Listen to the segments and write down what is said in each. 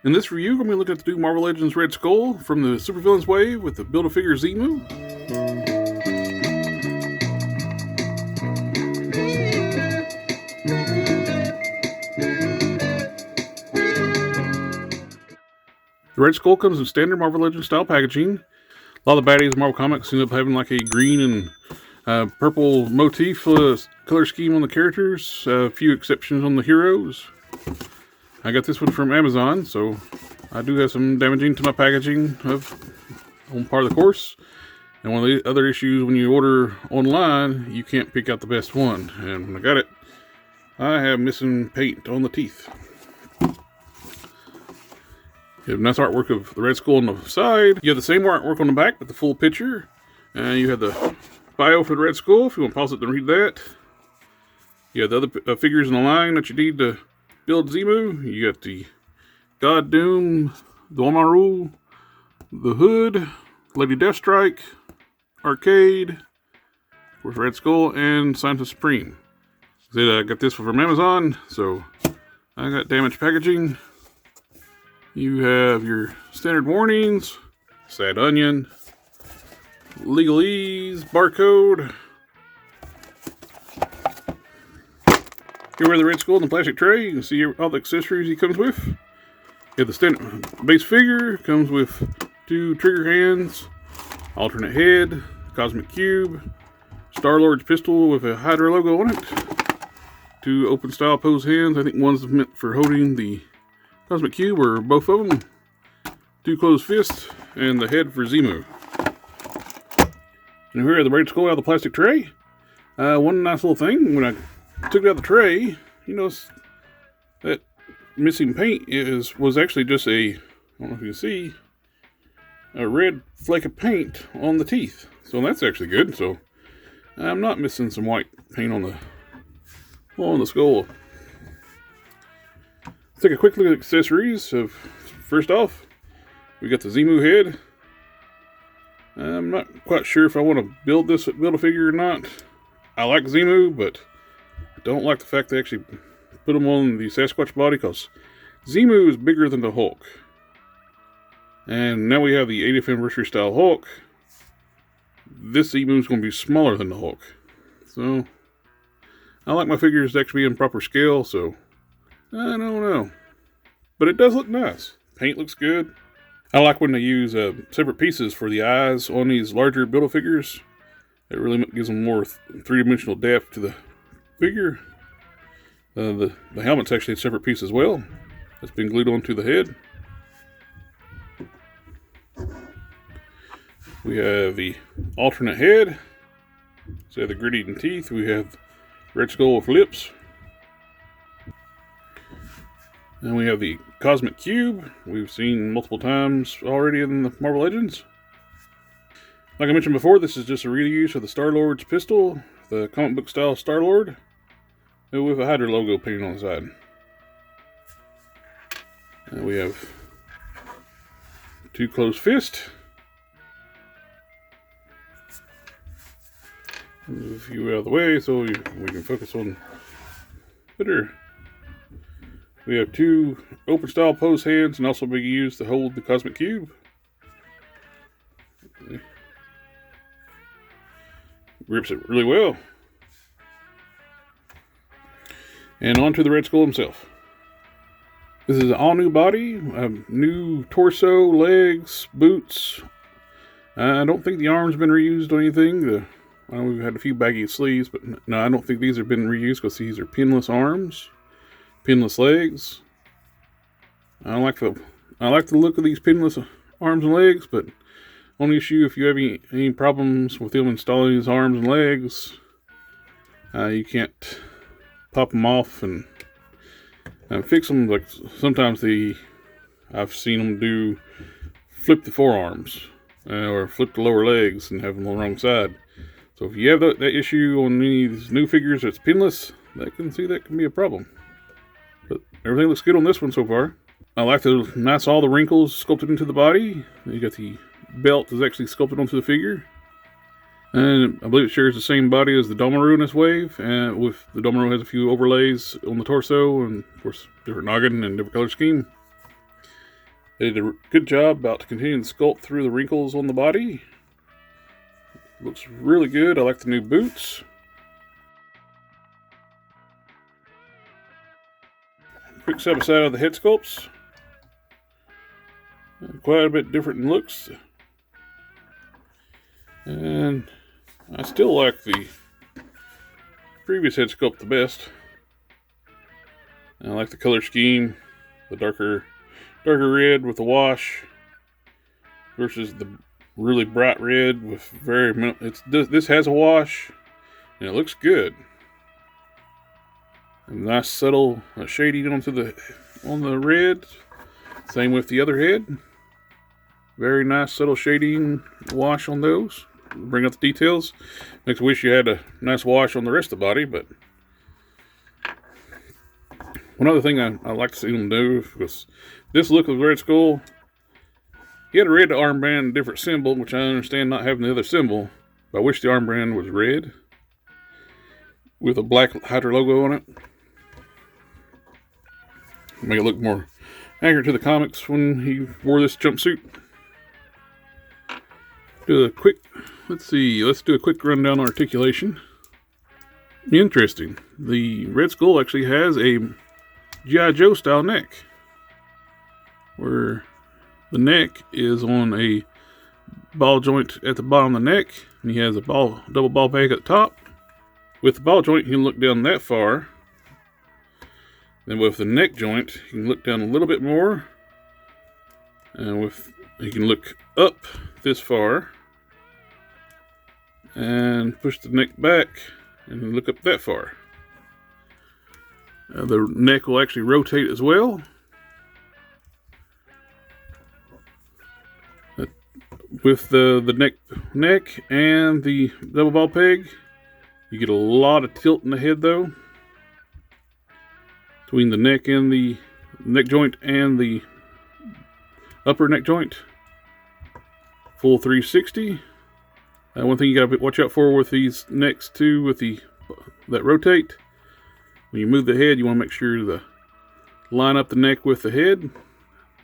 In this review, I'm going to be looking at the new Marvel Legends Red Skull from the Supervillains wave with the Build-A-Figure Xemnu. The Red Skull comes in standard Marvel Legends style packaging. A lot of the baddies in Marvel Comics end up having like a green and purple motif color scheme on the characters. A few exceptions on the heroes. I got this one from Amazon, so I do have some damaging to my packaging on part of the course. And one of the other issues when you order online, you can't pick out the best one. And when I got it, I have missing paint on the teeth. You have nice artwork of the Red Skull on the side. You have the same artwork on the back, but the full picture. And you have the bio for the Red Skull, if you want to pause it and read that. You have the other figures in the line that you need to build Xemnu. You got the God Doom, the Dormammu, the Hood, Lady Deathstrike, Arcade, of course Red Skull, and Scientist Supreme. I got this one from Amazon, so I got damaged packaging. You have your standard warnings, Sad Onion, Legalese, barcode. Here we have the Red Skull in the plastic tray. You can see all the accessories he comes with. You have the standard base figure, comes with 2 trigger hands, alternate head, cosmic cube, Star-Lord's pistol with a Hydra logo on it, 2 open style pose hands. I think one's meant for holding the cosmic cube, or both of them, 2 closed fists, and the head for Xemnu. And here are the Red Skull out of the plastic tray. One nice little thing, when I took it out of the tray, you notice that missing paint was actually just I don't know if you can see, a red flake of paint on the teeth. So that's actually good. So I'm not missing some white paint on the skull. Let's take a quick look at accessories. First off, we got the Xemnu head. I'm not quite sure if I want to build a figure or not. I like Xemnu, but I don't like the fact they actually put them on the Sasquatch body, because Xemnu is bigger than the Hulk. And now we have the 80th anniversary style Hulk. This Xemnu is going to be smaller than the Hulk. So I like my figures to actually be in proper scale, so I don't know. But it does look nice. Paint looks good. I like when they use separate pieces for the eyes on these larger Build-A-Figures. It really gives them more three-dimensional depth to the figure. The helmet's actually a separate piece as well. It's been glued onto the head. We have the alternate head. So we have the grit-eating teeth. We have Red Skull with lips. And we have the Cosmic Cube. We've seen multiple times already in the Marvel Legends. Like I mentioned before, this is just a reuse of the Star-Lord's pistol, the comic book style Star-Lord, with a Hydra logo painted on the side. And we have 2 closed fists. Move a few out of the way so we can focus on better. We have 2 open style pose hands, and also be used to hold the Cosmic Cube. Grips it really well. And onto the Red Skull himself. This is an all new body, new torso, legs, boots. I don't think the arms have been reused or anything. I know we've had a few baggy sleeves, but no, I don't think these have been reused, because these are pinless arms, pinless legs. I like the look of these pinless arms and legs, but only issue if you have any problems with them installing these arms and legs, you can't pop them off and fix them. Like sometimes I've seen them flip the forearms or flip the lower legs and have them on the wrong side. So if you have that issue on any of these new figures that's pinless, that can be a problem. But everything looks good on this one so far. I like all the wrinkles sculpted into the body. You got the belt is actually sculpted onto the figure. And I believe it shares the same body as the Dormammu in this wave. And with the Dormammu has a few overlays on the torso, and of course different noggin and different color scheme. They did a good job about continuing to sculpt through the wrinkles on the body. Looks really good. I like the new boots. Quick step aside of the head sculpts. Quite a bit different in looks. And I still like the previous head sculpt the best. I like the color scheme, the darker red with the wash versus the really bright red with very this has a wash and it looks good. A nice subtle shading on the red. Same with the other head. Very nice subtle shading wash on those. Bring out the details. Makes me wish you had a nice wash on the rest of the body, but one other thing I like to see them do was this look of Red Skull. He had a red armband, a different symbol, which I understand not having the other symbol. But I wish the armband was red with a black Hydra logo on it. Make it look more accurate to the comics when he wore this jumpsuit. Let's do a quick rundown on articulation. Interesting. The Red Skull actually has a G.I. Joe style neck, where the neck is on a ball joint at the bottom of the neck, and he has a double ball bag at the top. With the ball joint, you can look down that far. Then with the neck joint, you can look down a little bit more, and you can look up this far, and push the neck back, and look up that far. The neck will actually rotate as well. With the neck and the double ball peg, you get a lot of tilt in the head though. Between the neck and the neck joint and the upper neck joint. Full 360. One thing you gotta watch out for with these necks too, that rotate. When you move the head, you want to make sure to line up the neck with the head.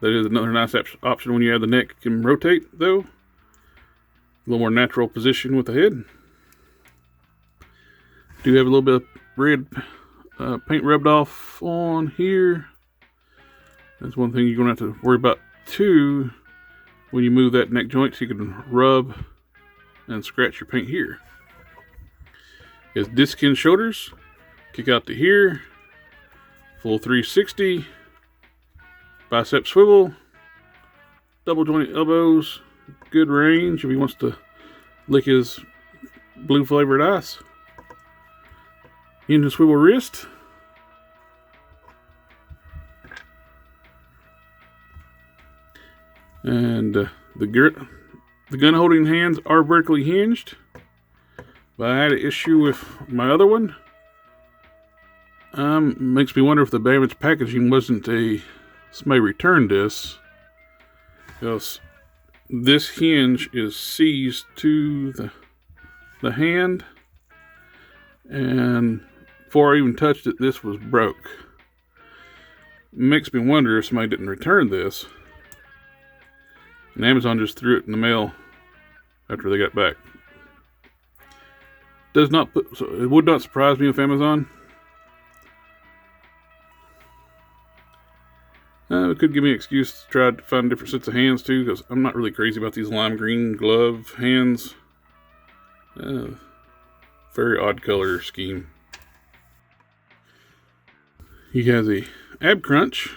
That is another nice option when you have the neck can rotate, though. A little more natural position with the head. Do have a little bit of red paint rubbed off on here. That's one thing you're going to have to worry about too when you move that neck joint, so you can rub and scratch your paint here. It's disc in shoulders. Kick out to here, full 360, bicep swivel, double joint elbows, good range if he wants to lick his blue flavored ice. Into swivel wrist. And the gun holding hands are vertically hinged, but I had an issue with my other one. Makes me wonder if the damaged packaging wasn't somebody returned this, because this hinge is seized to the hand, and before I even touched it, this was broke. Makes me wonder if somebody didn't return this, and Amazon just threw it in the mail after they got back. So it would not surprise me if Amazon. It could give me an excuse to try to find different sets of hands too, because I'm not really crazy about these lime green glove hands. Very odd color scheme. He has a ab crunch.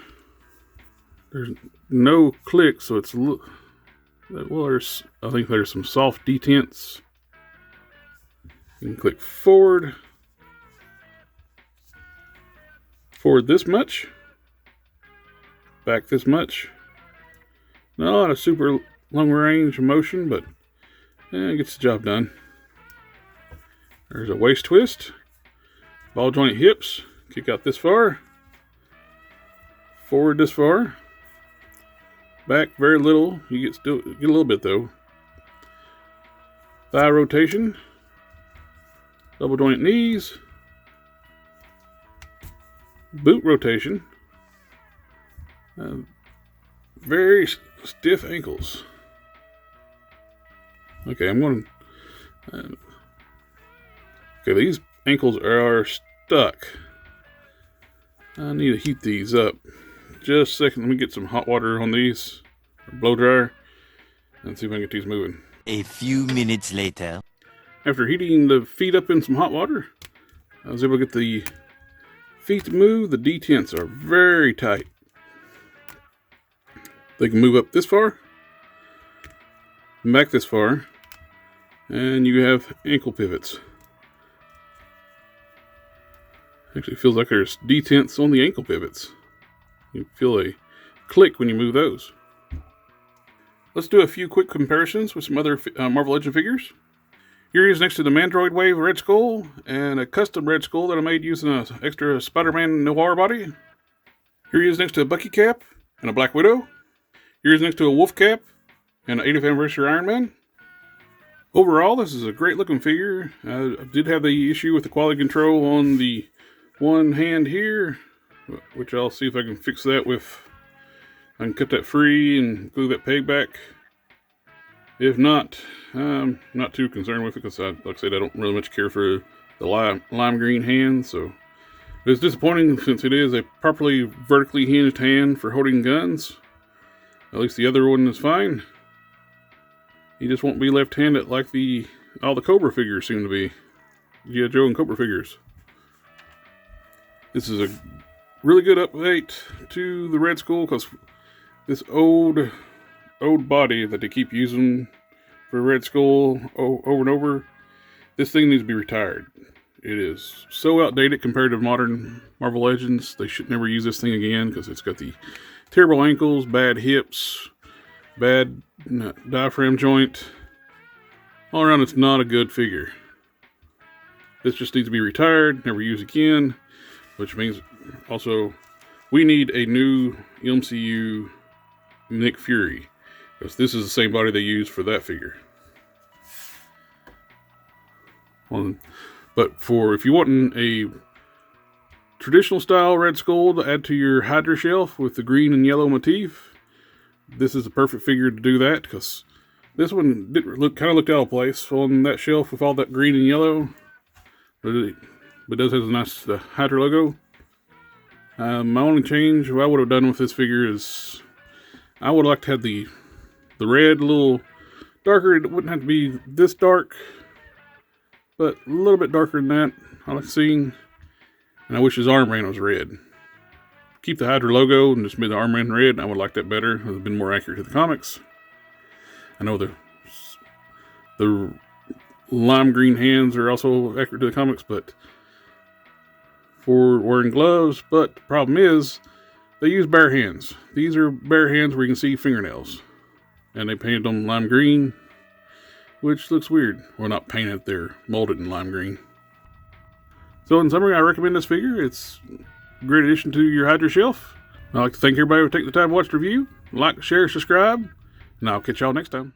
There's no click, so it's I think there's some soft detents. You can click forward this much. Back this much. Not a super long range of motion, but it gets the job done. There's a waist twist. Ball joint hips. Kick out this far. Forward this far. Back very little. You get a little bit though. Thigh rotation. Double joint knees. Boot rotation. very stiff ankles. Okay, I'm going to... okay, these ankles are stuck. I need to heat these up. Just a second, let me get some hot water on these, blow dryer, and see if I can get these moving. A few minutes later. After heating the feet up in some hot water, I was able to get the feet to move. The detents are very tight. They can move up this far, and back this far, and you have ankle pivots. Actually feels like there's detents on the ankle pivots. You feel a click when you move those. Let's do a few quick comparisons with some other Marvel Legends figures. Here he is next to the Mandroid Wave Red Skull and a custom Red Skull that I made using an extra Spider-Man Noir body. Here he is next to a Bucky cap and a Black Widow. Here he is next to a Wolf cap and an 80th Anniversary Iron Man. Overall, this is a great looking figure. I did have the issue with the quality control on the one hand here, which I'll see if I can fix that with, I can cut that free and glue that peg back. If not, I'm not too concerned with it because, like I said, I don't really much care for the lime green hand. So it's disappointing since it is a properly vertically hinged hand for holding guns. At least the other one is fine. He just won't be left-handed like all the Cobra figures seem to be. G.I. Joe and Cobra figures. This is a really good update to the Red Skull because this old body that they keep using for Red Skull over and over, this thing needs to be retired. It is so outdated compared to modern Marvel Legends. They should never use this thing again because it's got the terrible ankles, bad hips, bad diaphragm joint. All around, it's not a good figure. This just needs to be retired, never used again, which means also we need a new MCU Nick Fury, because this is the same body they used for that figure. But if you want a traditional style Red Skull to add to your Hydra shelf with the green and yellow motif, this is the perfect figure to do that, because this one kind of looked out of place on that shelf with all that green and yellow, but it does have a nice Hydra logo. My only change I would have done with this figure is I would like to have the red a little darker. It wouldn't have to be this dark, but a little bit darker than that. I like seeing, and I wish his armband was red. Keep the Hydra logo and just made the armband red. I would like that better. It would have been more accurate to the comics. I know the lime green hands are also accurate to the comics, but for wearing gloves. But the problem is they use bare hands. These are bare hands where you can see fingernails, and they painted them lime green, which looks weird. Well, not painted, they're molded in lime green. So in summary, I recommend this figure. It's a great addition to your Hydra shelf. I'd like to thank everybody who took the time to watch the review. Like, share, subscribe, and I'll catch y'all next time.